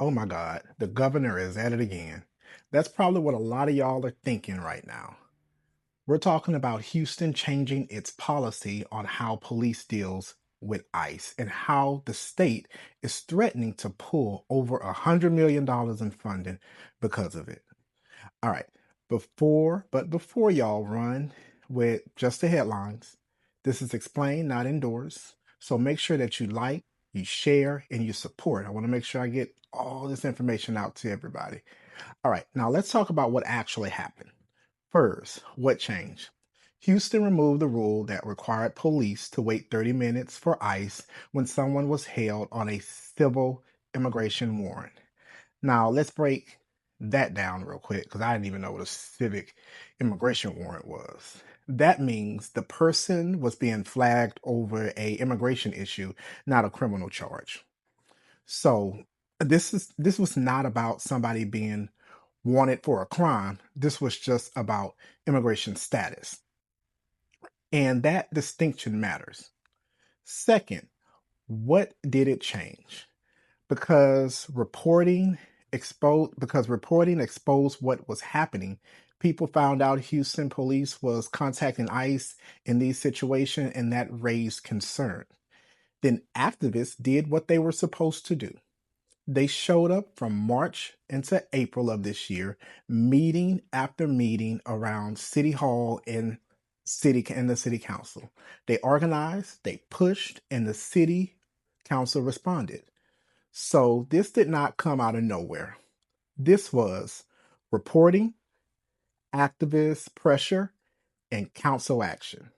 Oh my God, the governor is at it again. That's probably what a lot of y'all are thinking right now. We're talking about Houston changing its policy on how police deals with ICE and how the state is threatening to pull over $100 million in funding because of it. All right. Before y'all run with just the headlines, this is explained, not endorsed. So make sure that you like, you share, and you support. I want to make sure I get all this information out to everybody. All right, now let's talk about what actually happened. First, what changed? Houston removed the rule that required police to wait 30 minutes for ICE when someone was held on a civil immigration warrant. Now, let's break that down real quick because I didn't even know what a civic immigration warrant was. That means the person was being flagged over a immigration issue, not a criminal charge. So this was not about somebody being wanted for a crime. This was just about immigration status. And that distinction matters. Second, what did it change? Because reporting exposed what was happening, people found out Houston police was contacting ICE in these situations, and that raised concern. Then activists did what they were supposed to do. They showed up from March into April of this year, meeting after meeting around City Hall and the city council. They organized, they pushed, and the city council responded. So this did not come out of nowhere. This was reporting, activist pressure, and council action.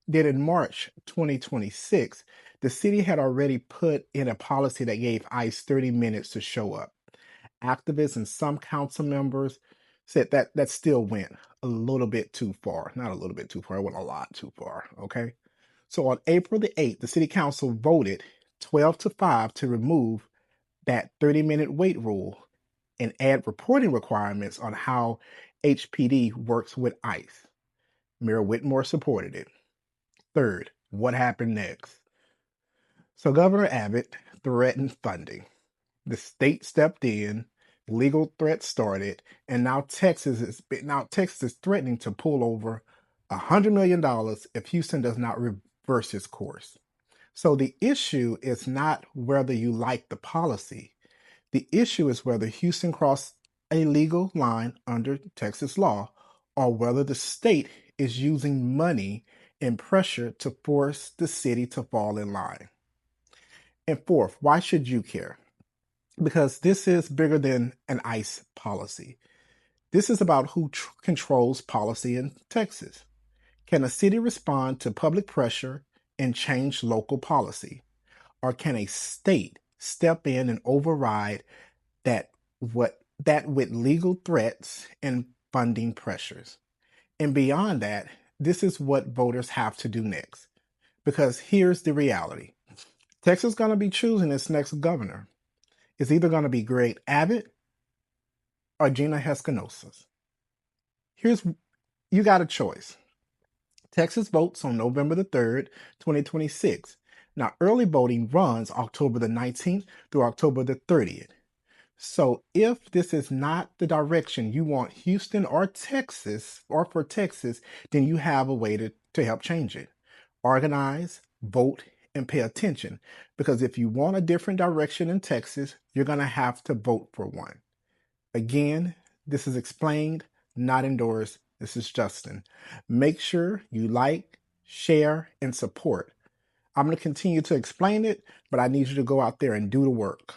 Then in March 2026, the city had already put in a policy that gave ICE 30 minutes to show up. Activists and some council members said that that still went a little bit too far. Not a little bit too far, it went a lot too far. Okay. So on April the 8th, the city council voted 12-5 to remove that 30-minute wait rule and add reporting requirements on how HPD works with ICE. Mayor Whitmore supported it. Third, what happened next? So Governor Abbott threatened funding. The state stepped in, legal threats started, and now Texas is threatening to pull over $100 million if Houston does not reverse its course. So the issue is not whether you like the policy. The issue is whether Houston crossed a legal line under Texas law or whether the state is using money and pressure to force the city to fall in line. And fourth, why should you care? Because this is bigger than an ICE policy. This is about who controls policy in Texas. Can a city respond to public pressure and change local policy? Or can a state step in and override that with legal threats and funding pressures? And beyond that, this is what voters have to do next. Because here's the reality. Texas is going to be choosing its next governor. It's either going to be Greg Abbott or Gina Hescanosas. You got a choice. Texas votes on November the 3rd, 2026. Now, early voting runs October the 19th through October the 30th. So if this is not the direction you want Houston or for Texas, then you have a way to help change it. Organize, vote, and pay attention. Because if you want a different direction in Texas, you're going to have to vote for one. Again, this is explained, not endorsed. This is Justin. Make sure you like, share, and support. I'm going to continue to explain it, but I need you to go out there and do the work.